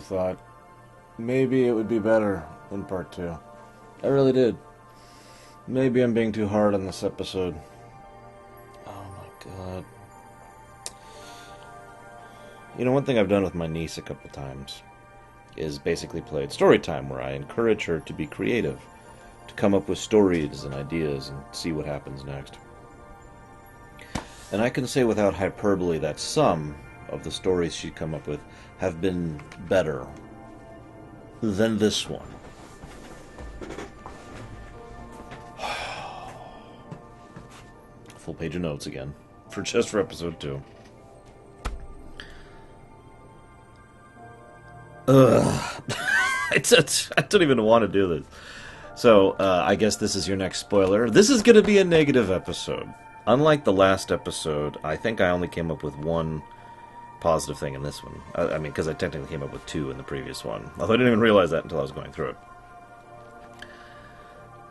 thought maybe it would be better in part 2. I really did. Maybe I'm being too hard on this episode. Oh my god. You know, one thing I've done with my niece a couple times is basically played story time, where I encourage her to be creative, to come up with stories and ideas and see what happens next. And I can say without hyperbole that some of the stories she'd come up with have been better than this one. Full page of notes again, for episode 2. Ugh. I don't even want to do this. So, I guess this is your next spoiler. This is going to be a negative episode. Unlike the last episode, I think I only came up with one positive thing in this one. I mean, because I technically came up with 2 in the previous one. Although I didn't even realize that until I was going through it.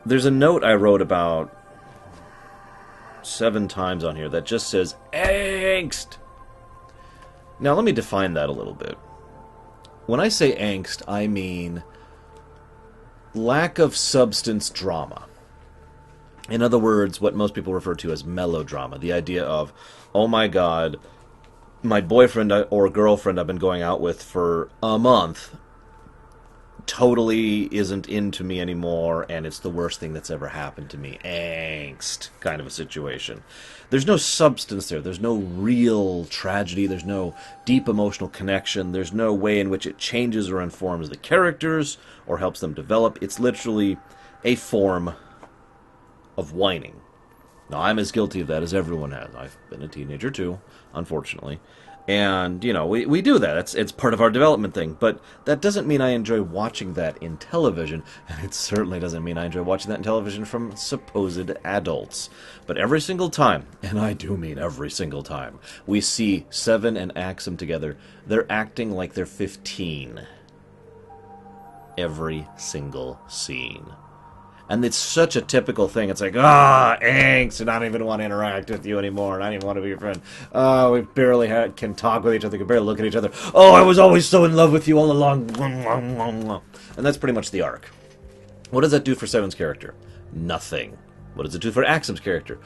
There's a note I wrote about 7 times on here that just says, angst! Now, let me define that a little bit. When I say angst, I mean lack of substance drama. In other words, what most people refer to as melodrama. The idea of, oh my god, my boyfriend or girlfriend I've been going out with for a month totally isn't into me anymore, and it's the worst thing that's ever happened to me. Angst kind of a situation. There's no substance there. There's no real tragedy. There's no deep emotional connection. There's no way in which it changes or informs the characters or helps them develop. It's literally a form of whining. Now, I'm as guilty of that as everyone has. I've been a teenager too, unfortunately. And, you know, we do that. It's part of our development thing. But that doesn't mean I enjoy watching that in television. And it certainly doesn't mean I enjoy watching that in television from supposed adults. But every single time, and I do mean every single time, we see Seven and Axum together, they're acting like they're 15. Every single scene. And it's such a typical thing. It's like, angst, and I don't even want to interact with you anymore, and I don't even want to be your friend. Oh, we barely can talk with each other, can barely look at each other. Oh, I was always so in love with you all along. And that's pretty much the arc. What does that do for Seven's character? Nothing. What does it do for Axum's character?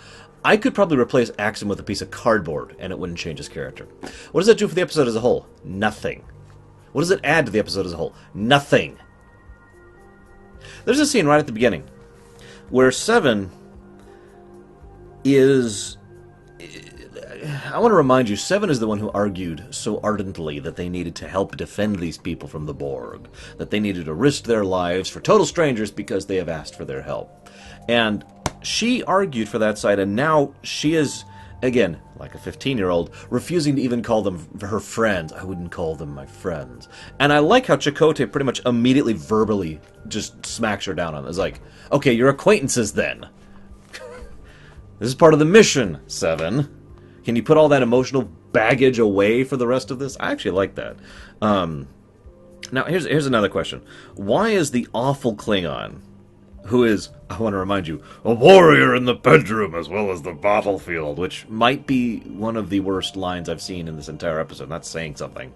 I could probably replace Axum with a piece of cardboard, and it wouldn't change his character. What does that do for the episode as a whole? Nothing. What does it add to the episode as a whole? Nothing. There's a scene right at the beginning where Seven is... I want to remind you, Seven is the one who argued so ardently that they needed to help defend these people from the Borg, that they needed to risk their lives for total strangers because they have asked for their help. And she argued for that side, and now she is, again, like a 15-year-old, refusing to even call them her friends. I wouldn't call them my friends. And I like how Chakotay pretty much immediately verbally just smacks her down on it. It's like, okay, you're acquaintances then. This is part of the mission, Seven. Can you put all that emotional baggage away for the rest of this? I actually like that. Now, here's another question. Why is the awful Klingon, who is, I want to remind you, a warrior in the bedroom as well as the battlefield, which might be one of the worst lines I've seen in this entire episode, that's saying something,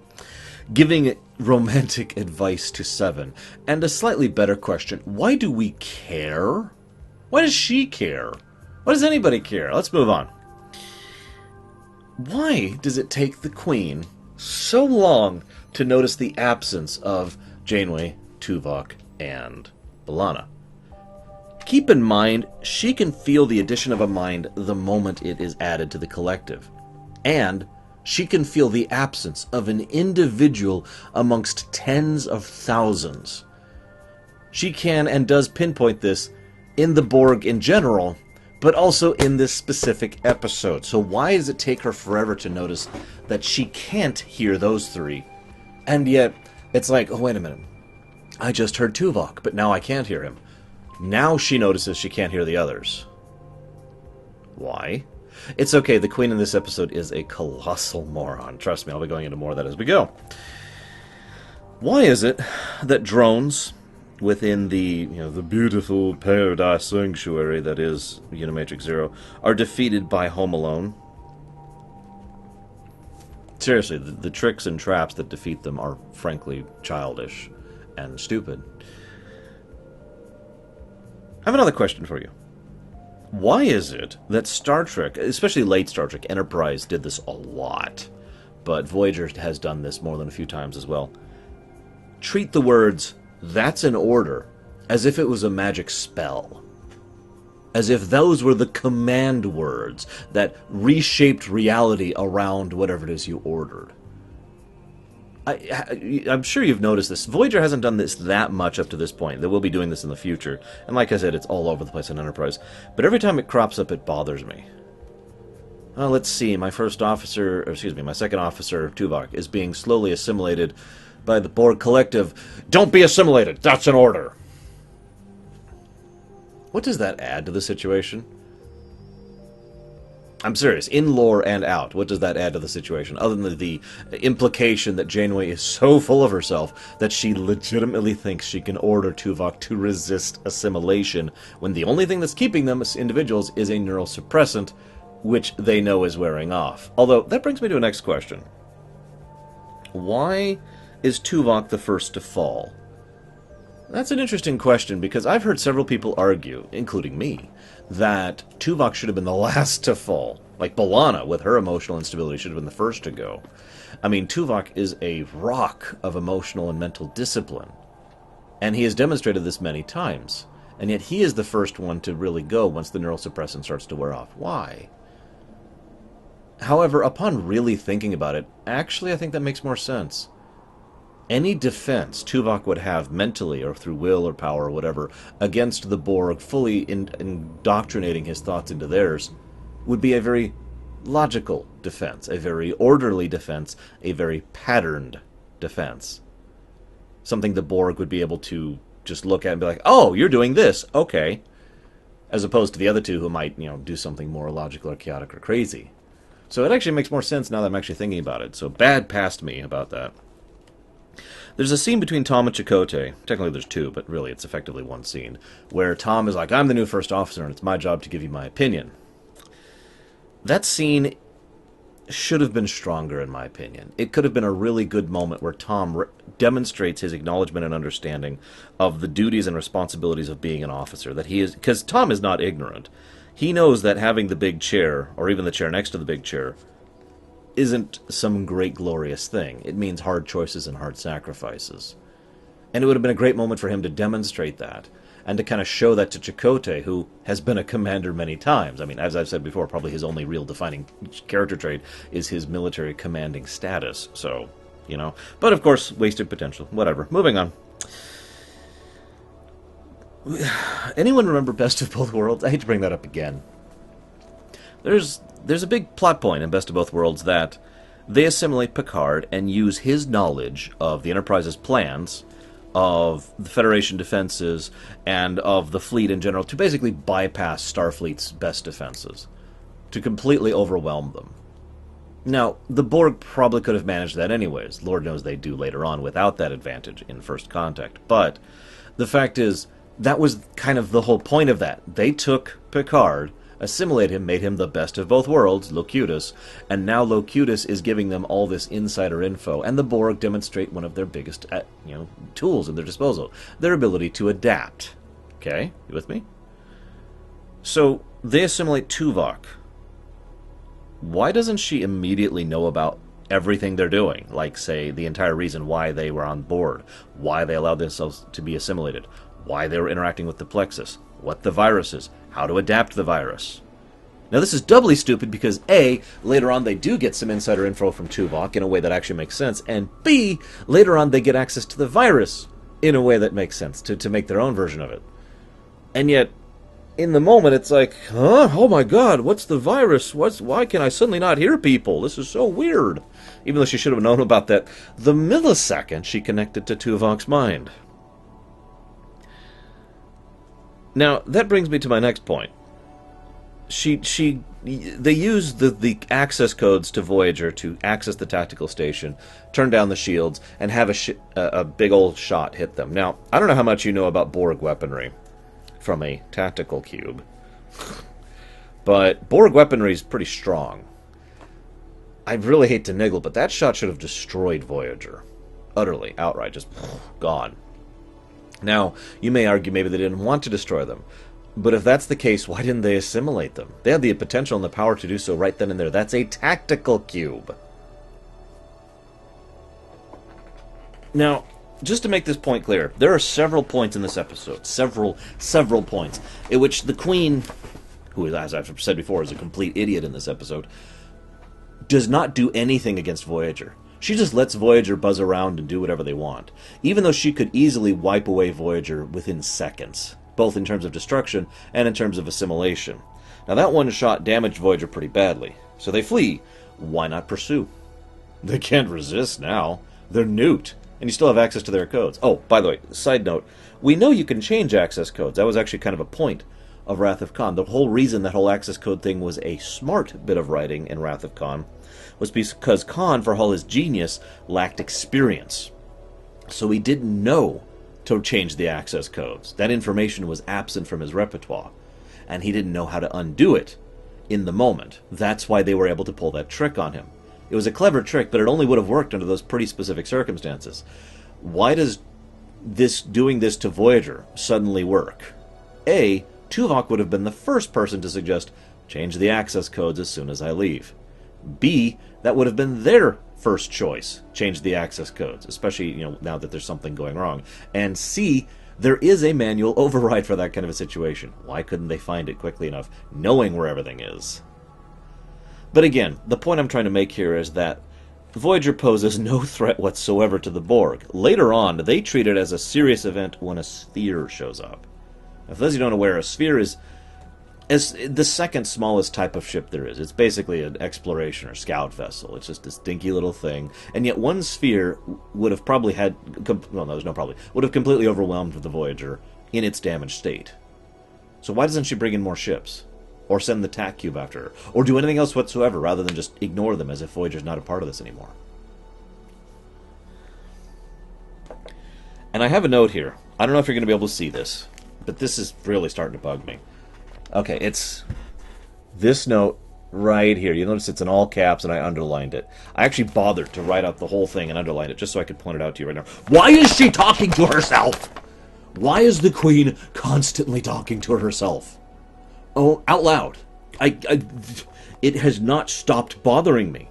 giving romantic advice to Seven? And a slightly better question, why do we care? Why does she care? Why does anybody care? Let's move on. Why does it take the Queen so long to notice the absence of Janeway, Tuvok, and B'Elanna? Keep in mind, she can feel the addition of a mind the moment it is added to the collective. And she can feel the absence of an individual amongst tens of thousands. She can and does pinpoint this in the Borg in general, but also in this specific episode. So why does it take her forever to notice that she can't hear those three? And yet, it's like, oh, wait a minute. I just heard Tuvok, but now I can't hear him. Now she notices she can't hear the others. Why? It's okay, the Queen in this episode is a colossal moron. Trust me, I'll be going into more of that as we go. Why is it that drones within the beautiful paradise sanctuary that is Unimatrix 0 are defeated by Home Alone? seriously, the tricks and traps that defeat them are frankly childish and stupid. I have another question for you. Why is it that Star Trek, especially late Star Trek, Enterprise did this a lot, but Voyager has done this more than a few times as well, treat the words, "that's an order," as if it was a magic spell? As if those were the command words that reshaped reality around whatever it is you ordered. I'm sure you've noticed this. Voyager hasn't done this that much up to this point. They will be doing this in the future. And like I said, it's all over the place in Enterprise. But every time it crops up, it bothers me. Well, let's see. My second officer, Tuvok, is being slowly assimilated by the Borg Collective. Don't be assimilated! That's an order! What does that add to the situation? I'm serious. In lore and out, what does that add to the situation? Other than the implication that Janeway is so full of herself that she legitimately thinks she can order Tuvok to resist assimilation, when the only thing that's keeping them as individuals is a neurosuppressant, which they know is wearing off. Although, that brings me to a next question. Why is Tuvok the first to fall? That's an interesting question, because I've heard several people argue, including me, that Tuvok should have been the last to fall. Like B'Elanna, with her emotional instability, should have been the first to go. I mean, Tuvok is a rock of emotional and mental discipline. And he has demonstrated this many times. And yet he is the first one to really go once the neural suppressant starts to wear off. Why? However, upon really thinking about it, actually I think that makes more sense. Any defense Tuvok would have mentally, or through will or power or whatever, against the Borg, fully indoctrinating his thoughts into theirs, would be a very logical defense, a very orderly defense, a very patterned defense. Something the Borg would be able to just look at and be like, oh, you're doing this, okay. As opposed to the other two who might, do something more illogical or chaotic or crazy. So it actually makes more sense now that I'm actually thinking about it. So bad past me about that. There's a scene between Tom and Chakotay. Technically there's two, but really it's effectively one scene, where Tom is like, I'm the new first officer and it's my job to give you my opinion. That scene should have been stronger, in my opinion. It could have been a really good moment where Tom demonstrates his acknowledgement and understanding of the duties and responsibilities of being an officer. That he is, because Tom is not ignorant. He knows that having the big chair, or even the chair next to the big chair, isn't some great glorious thing. It means hard choices and hard sacrifices. And it would have been a great moment for him to demonstrate that, and to kind of show that to Chakotay, who has been a commander many times. I mean, as I've said before, probably his only real defining character trait is his military commanding status. So, But of course, wasted potential. Whatever. Moving on. Anyone remember Best of Both Worlds? I hate to bring that up again. There's a big plot point in Best of Both Worlds that they assimilate Picard and use his knowledge of the Enterprise's plans, of the Federation defenses, and of the fleet in general to basically bypass Starfleet's best defenses, to completely overwhelm them. Now, the Borg probably could have managed that anyways. Lord knows they do later on without that advantage in First Contact. But the fact is, that was kind of the whole point of that. They took Picard, assimilated him, made him the best of both worlds, Locutus, and now Locutus is giving them all this insider info, and the Borg demonstrate one of their biggest, tools at their disposal, their ability to adapt. Okay, you with me? So, they assimilate Tuvok. Why doesn't she immediately know about everything they're doing? Like, say, the entire reason why they were on board, why they allowed themselves to be assimilated, why they were interacting with the Plexus, what the virus is, how to adapt the virus. Now this is doubly stupid because A, later on they do get some insider info from Tuvok in a way that actually makes sense, and B, later on they get access to the virus in a way that makes sense, to make their own version of it. And yet, in the moment it's like, huh? Oh my god, what's the virus? Why can I suddenly not hear people? This is so weird. Even though she should have known about that the millisecond she connected to Tuvok's mind. Now, that brings me to my next point. They use the access codes to Voyager to access the tactical station, turn down the shields, and have a big old shot hit them. Now, I don't know how much you know about Borg weaponry from a tactical cube, but Borg weaponry is pretty strong. I really hate to niggle, but that shot should have destroyed Voyager. Utterly, outright, just gone. Now, you may argue maybe they didn't want to destroy them. But if that's the case, why didn't they assimilate them? They had the potential and the power to do so right then and there. That's a tactical cube. Now, just to make this point clear, there are several points in this episode, several points, in which the Queen, who, as I've said before, is a complete idiot in this episode, does not do anything against Voyager. She just lets Voyager buzz around and do whatever they want, even though she could easily wipe away Voyager within seconds, both in terms of destruction and in terms of assimilation. Now that one shot damaged Voyager pretty badly, so they flee. Why not pursue? They can't resist now. They're nuked, and you still have access to their codes. Oh, by the way, side note, we know you can change access codes. That was actually kind of a point of Wrath of Khan. The whole reason that whole access code thing was a smart bit of writing in Wrath of Khan was because Khan, for all his genius, lacked experience. So he didn't know to change the access codes. That information was absent from his repertoire, and he didn't know how to undo it in the moment. That's why they were able to pull that trick on him. It was a clever trick, but it only would have worked under those pretty specific circumstances. Why does doing this to Voyager suddenly work? A, Tuvok would have been the first person to suggest, change the access codes as soon as I leave. B, that would have been their first choice, change the access codes, especially now that there's something going wrong. And C, there is a manual override for that kind of a situation. Why couldn't they find it quickly enough, knowing where everything is? But again, the point I'm trying to make here is that Voyager poses no threat whatsoever to the Borg. Later on, they treat it as a serious event when a sphere shows up. Now, for those who don't know where a sphere is the second smallest type of ship there is. It's basically an exploration or scout vessel. It's just this dinky little thing. And yet one sphere would have probably would have completely overwhelmed the Voyager in its damaged state. So why doesn't she bring in more ships? Or send the TAC cube after her? Or do anything else whatsoever rather than just ignore them as if Voyager's not a part of this anymore? And I have a note here. I don't know if you're going to be able to see this, but this is really starting to bug me. Okay, it's this note right here. You notice it's in all caps, and I underlined it. I actually bothered to write out the whole thing and underline it just so I could point it out to you right now. Why is she talking to herself? Why is the Queen constantly talking to herself? Oh, out loud. It has not stopped bothering me.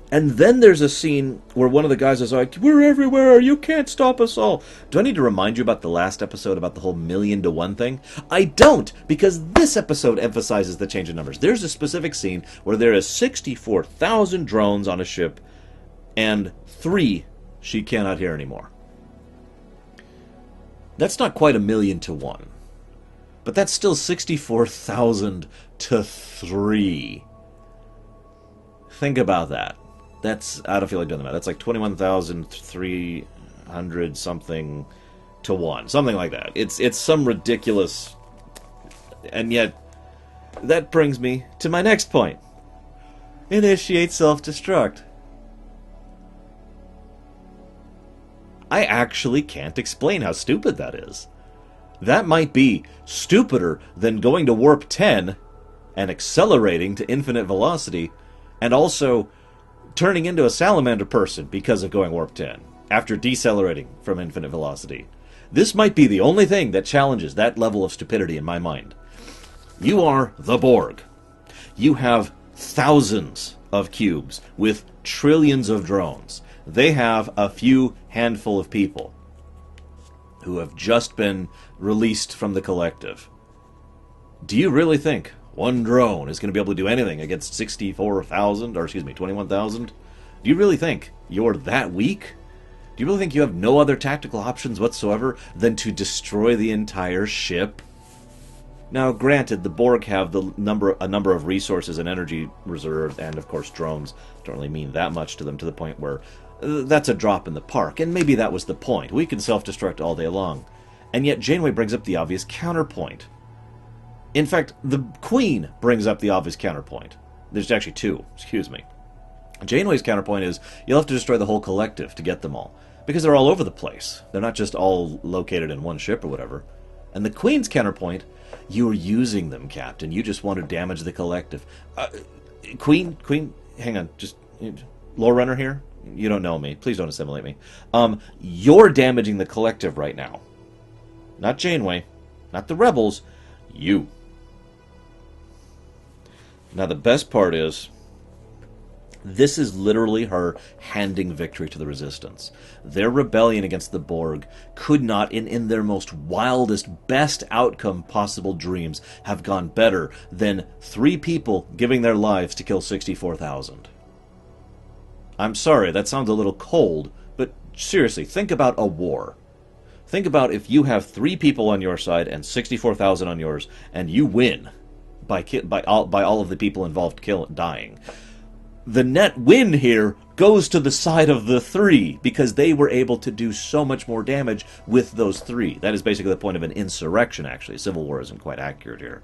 And then there's a scene where one of the guys is like, we're everywhere, you can't stop us all. Do I need to remind you about the last episode about the whole 1,000,000 to 1 thing? I don't, because this episode emphasizes the change in numbers. There's a specific scene where there is 64,000 drones on a ship, and 3 she cannot hear anymore. That's not quite 1,000,000 to 1. But that's still 64,000 to 3. Think about that. I don't feel like doing the math. That's like 21,300 something to 1. Something like that. It's some ridiculous... And yet, that brings me to my next point. Initiate self-destruct. I actually can't explain how stupid that is. That might be stupider than going to warp 10 and accelerating to infinite velocity and also turning into a salamander person because of going warp 10 after decelerating from infinite velocity. This might be the only thing that challenges that level of stupidity in my mind. You are the Borg. You have thousands of cubes with trillions of drones. They have a few handful of people who have just been released from the collective. Do you really think one drone is going to be able to do anything against 21,000? Do you really think you're that weak? Do you really think you have no other tactical options whatsoever than to destroy the entire ship? Now, granted, the Borg have a number of resources and energy reserves, and of course drones don't really mean that much to them, to the point where that's a drop in the park, and maybe that was the point. We can self-destruct all day long. And yet Janeway brings up the obvious counterpoint. In fact, the Queen brings up the obvious counterpoint. There's actually 2, excuse me. Janeway's counterpoint is, you'll have to destroy the whole collective to get them all. Because they're all over the place. They're not just all located in one ship or whatever. And the Queen's counterpoint, you're using them, Captain. You just want to damage the collective. Queen, hang on, just lore runner here. You don't know me. Please don't assimilate me. You're damaging the collective right now. Not Janeway, not the rebels, you. Now the best part is, this is literally her handing victory to the Resistance. Their rebellion against the Borg could not, in their most wildest, best outcome possible dreams, have gone better than 3 people giving their lives to kill 64,000. I'm sorry, that sounds a little cold, but seriously, think about a war. Think about if you have 3 people on your side and 64,000 on yours, and you win by all of the people involved dying. The net win here goes to the side of the 3, because they were able to do so much more damage with those 3. That is basically the point of an insurrection, actually. Civil war isn't quite accurate here.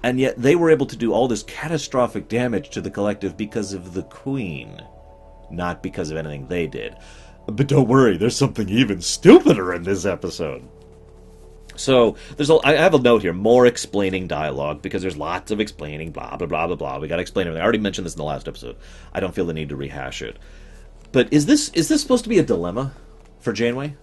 And yet they were able to do all this catastrophic damage to the collective because of the Queen, not because of anything they did. But don't worry, there's something even stupider in this episode. So, I have a note here, more explaining dialogue, because there's lots of explaining, blah, blah, blah, blah, blah. We gotta explain everything. I already mentioned this in the last episode. I don't feel the need to rehash it. But is this supposed to be a dilemma for Janeway?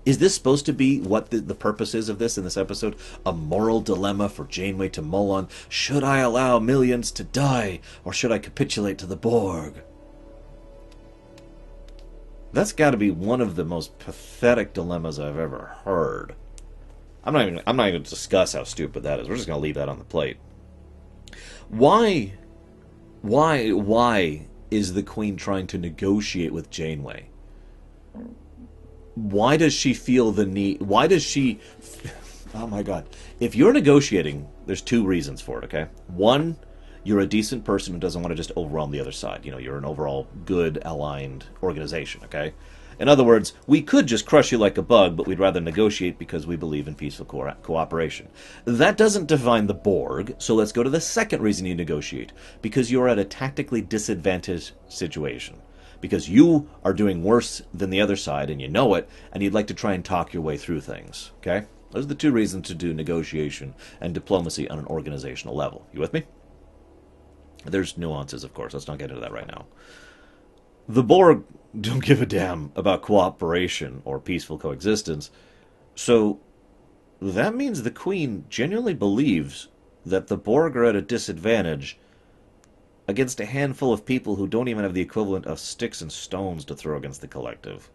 Is this supposed to be what the purpose is of this in this episode? A moral dilemma for Janeway to mull on. Should I allow millions to die, or should I capitulate to the Borg? That's got to be one of the most pathetic dilemmas I've ever heard. I'm not even going to discuss how stupid that is. We're just going to leave that on the plate. Why is the Queen trying to negotiate with Janeway? Why does she feel the need? Why does she? Oh my God! If you're negotiating, there's 2 reasons for it. Okay, one, you're a decent person who doesn't want to just overwhelm the other side. You know, you're an overall good, aligned organization. Okay. In other words, we could just crush you like a bug, but we'd rather negotiate because we believe in peaceful cooperation. That doesn't define the Borg, so let's go to the second reason you negotiate. Because you're at a tactically disadvantaged situation. Because you are doing worse than the other side, and you know it, and you'd like to try and talk your way through things. Okay? Those are the 2 reasons to do negotiation and diplomacy on an organizational level. You with me? There's nuances, of course. Let's not get into that right now. The Borg don't give a damn about cooperation or peaceful coexistence, so that means the Queen genuinely believes that the Borg are at a disadvantage against a handful of people who don't even have the equivalent of sticks and stones to throw against the collective.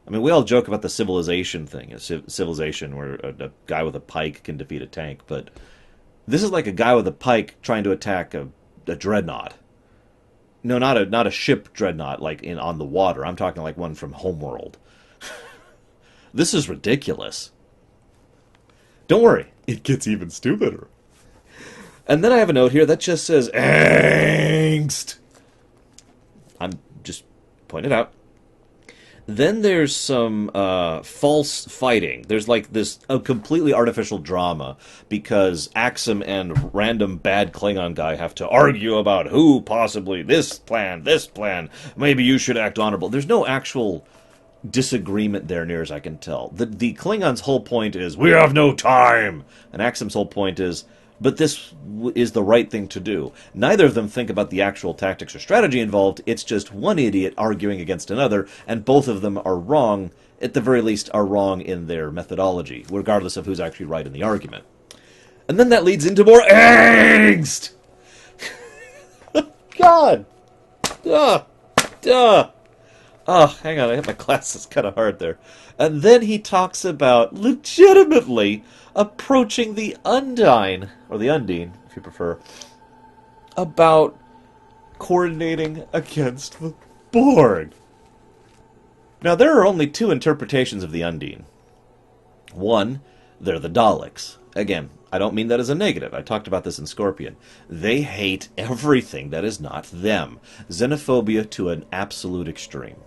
I mean, we all joke about the civilization thing, a civilization where a guy with a pike can defeat a tank, but this is like a guy with a pike trying to attack a dreadnought. No, not a ship dreadnought like on the water. I'm talking like one from Homeworld. This is ridiculous. Don't worry, it gets even stupider. And then I have a note here that just says angst. I'm just pointing it out. Then there's some false fighting. There's like a completely artificial drama because Axum and random bad Klingon guy have to argue about who possibly this plan, maybe you should act honorable. There's no actual disagreement there near as I can tell. The Klingons' whole point is, we have no time! And Axum's whole point is, but this is the right thing to do. Neither of them think about the actual tactics or strategy involved. It's just one idiot arguing against another, and both of them are wrong, at the very least are wrong in their methodology, regardless of who's actually right in the argument. And then that leads into more angst! God! Oh, hang on, I hit my glasses kind of hard there. And then he talks about legitimately approaching the Undine, or the Undine, if you prefer, about coordinating against the Borg. Now, there are only 2 interpretations of the Undine. One, they're the Daleks. Again, I don't mean that as a negative. I talked about this in Scorpion. They hate everything that is not them. Xenophobia to an absolute extreme.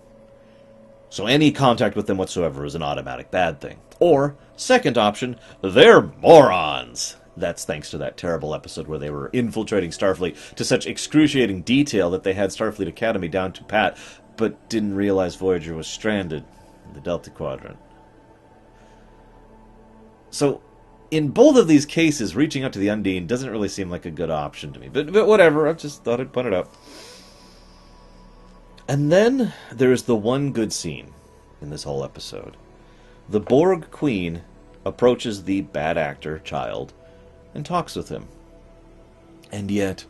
So any contact with them whatsoever is an automatic bad thing. Or, second option, they're morons. That's thanks to that terrible episode where they were infiltrating Starfleet to such excruciating detail that they had Starfleet Academy down to pat, but didn't realize Voyager was stranded in the Delta Quadrant. So, in both of these cases, reaching out to the Undine doesn't really seem like a good option to me. But whatever, I just thought I'd point it out. And then there's the one good scene in this whole episode. The Borg Queen approaches the bad actor, child, and talks with him. And yet,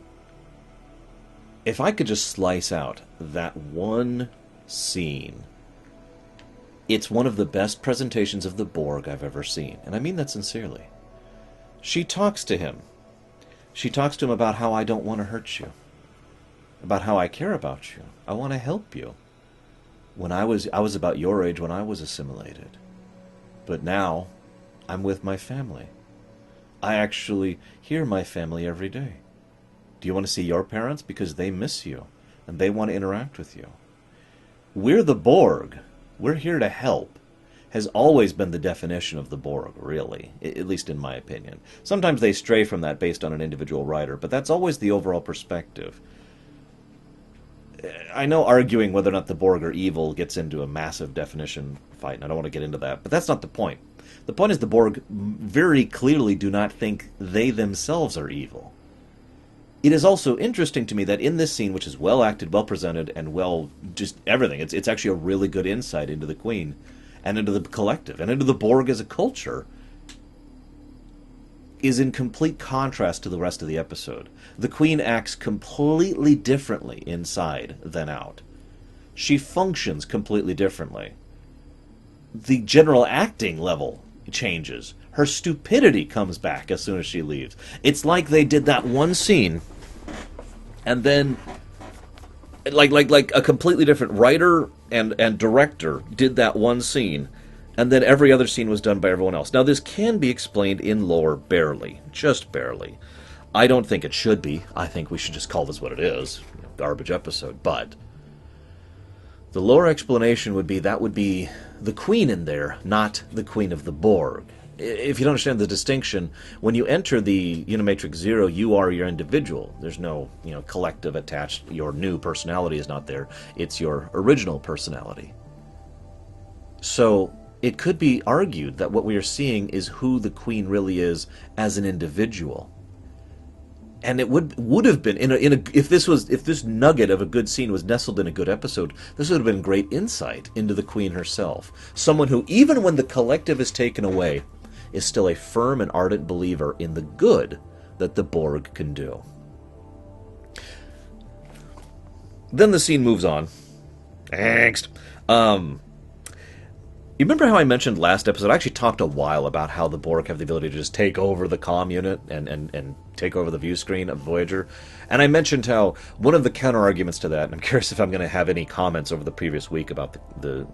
if I could just slice out that one scene, it's one of the best presentations of the Borg I've ever seen. And I mean that sincerely. She talks to him. She talks to him about how I don't want to hurt you. About how I care about you. I want to help you. When I was about your age when I was assimilated. But now, I'm with my family. I actually hear my family every day. Do you want to see your parents? Because they miss you. And they want to interact with you. We're the Borg. We're here to help. Has always been the definition of the Borg, really. At least in my opinion. Sometimes they stray from that based on an individual writer. But that's always the overall perspective. I know arguing whether or not the Borg are evil gets into a massive definition fight, and I don't want to get into that, but that's not the point. The point is the Borg very clearly do not think they themselves are evil. It is also interesting to me that in this scene, which is well acted, well presented, and well just everything, it's actually a really good insight into the Queen, and into the collective, and into the Borg as a culture, is in complete contrast to the rest of the episode. The Queen acts completely differently inside than out. She functions completely differently. The general acting level changes. Her stupidity comes back as soon as she leaves. It's like they did that one scene, and then, like a completely different writer and director did that one scene, and then every other scene was done by everyone else. Now, this can be explained in lore barely. Just barely. I don't think it should be. I think we should just call this what it is. Garbage episode. But the lore explanation would be that would be the Queen in there, not the Queen of the Borg. If you don't understand the distinction, when you enter the Unimatrix 0, you are your individual. There's no, collective attached. Your new personality is not there. It's your original personality. So it could be argued that what we are seeing is who the Queen really is as an individual. And it would have been if this nugget of a good scene was nestled in a good episode, this would have been great insight into the Queen herself. Someone who, even when the collective is taken away, is still a firm and ardent believer in the good that the Borg can do. Then the scene moves on. Angst. You remember how I mentioned last episode? I actually talked a while about how the Borg have the ability to just take over the comm unit and take over the view screen of Voyager. And I mentioned how one of the counter-arguments to that, and I'm curious if I'm going to have any comments over the previous week about the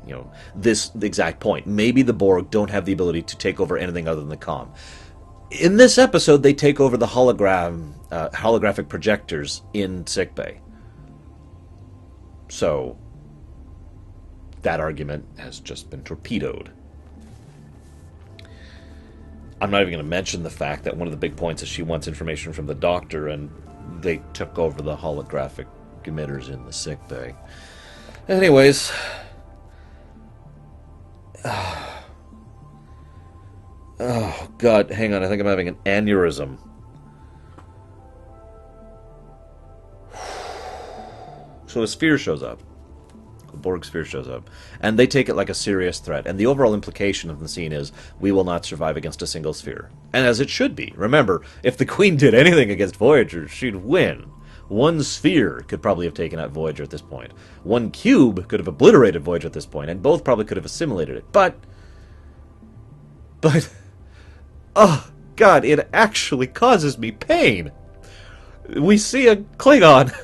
exact point. Maybe the Borg don't have the ability to take over anything other than the comm. In this episode, they take over the holographic projectors in sickbay. So that argument has just been torpedoed. I'm not even going to mention the fact that one of the big points is she wants information from the doctor, and they took over the holographic emitters in the sickbay. Anyways, oh God, hang on, I think I'm having an aneurysm. So a sphere shows up. The Borg sphere shows up, and they take it like a serious threat, and the overall implication of the scene is we will not survive against a single sphere. And as it should be. Remember, if the Queen did anything against Voyager, she'd win. One sphere could probably have taken out Voyager at this point. One cube could have obliterated Voyager at this point, and both probably could have assimilated it. But, oh God, it actually causes me pain. We see a Klingon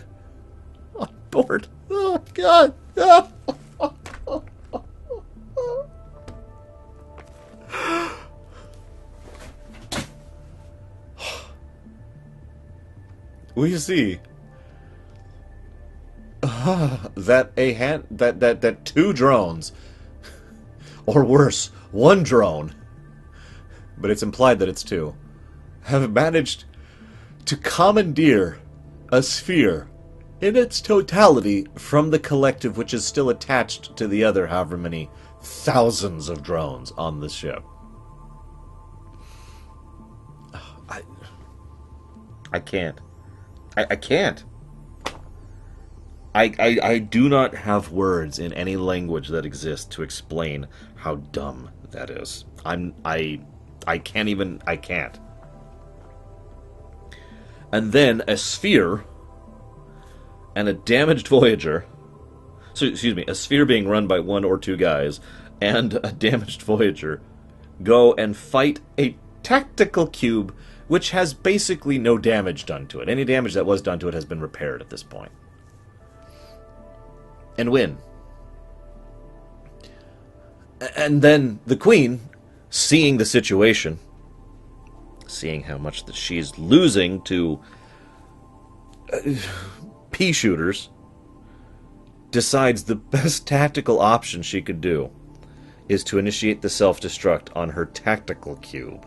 on board. Oh God. We see that two drones, or worse, one drone, but it's implied that it's two, have managed to commandeer a sphere in its totality from the collective, which is still attached to the other however many thousands of drones on the ship. I can't. I can't. I do not have words in any language that exists to explain how dumb that is. I can't even. I can't. And then a sphere and a damaged Voyager. So, excuse me, a sphere being run by one or two guys and a damaged Voyager go and fight a tactical cube which has basically no damage done to it. Any damage that was done to it has been repaired at this point. And win. And then the Queen, seeing the situation, seeing how much that she's losing to pea shooters, decides the best tactical option she could do is to initiate the self-destruct on her tactical cube.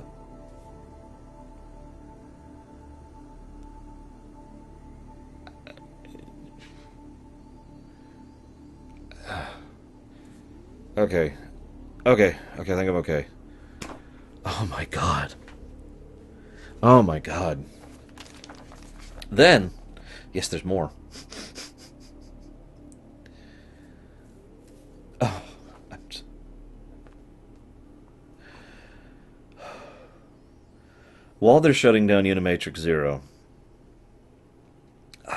Okay, I think I'm okay. Oh my god. Oh my god. Then, yes, there's more. Oh, while they're shutting down Unimatrix 0.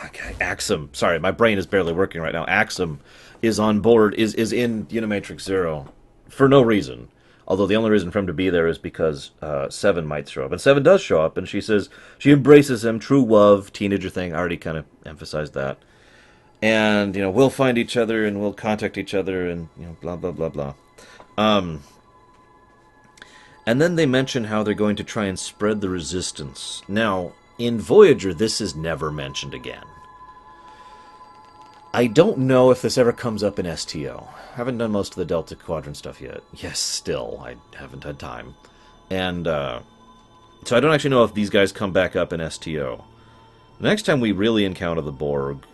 Okay, Axum. Sorry, my brain is barely working right now. Axum is on board, is in Unimatrix 0 for no reason. Although the only reason for him to be there is because Seven might show up. And Seven does show up, and she says she embraces him, true love, teenager thing. I already kind of emphasized that. And, you know, we'll find each other, and we'll contact each other, and, you know, blah, blah, blah, blah. And then they mention how they're going to try and spread the resistance. Now, in Voyager, this is never mentioned again. I don't know if this ever comes up in STO. Haven't done most of the Delta Quadrant stuff yet. Yes, still. I haven't had time. And, so I don't actually know if these guys come back up in STO. The next time we really encounter the Borg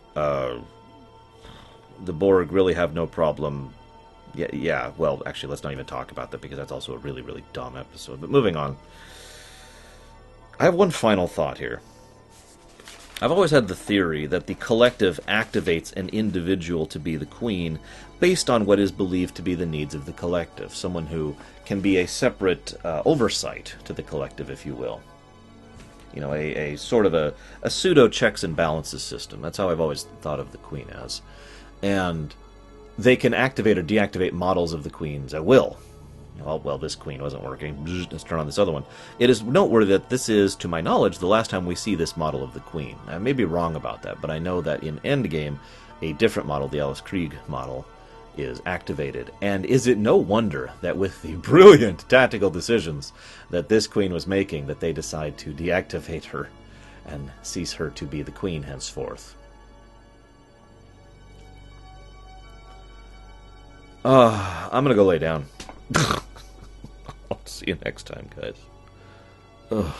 really have no problem. Yeah, well, actually, let's not even talk about that, because that's also a really, really dumb episode. But moving on. I have one final thought here. I've always had the theory that the collective activates an individual to be the Queen based on what is believed to be the needs of the collective. Someone who can be a separate oversight to the collective, if you will. You know, a sort of a pseudo checks and balances system. That's how I've always thought of the Queen as. And they can activate or deactivate models of the Queens at will. Well, this Queen wasn't working. Let's turn on this other one. It is noteworthy that this is, to my knowledge, the last time we see this model of the Queen. I may be wrong about that, but I know that in Endgame, a different model, the Alice Krieg model, is activated. And is it no wonder that with the brilliant tactical decisions that this Queen was making, that they decide to deactivate her and cease her to be the Queen henceforth? I'm gonna go lay down. I'll see you next time, guys. Ugh.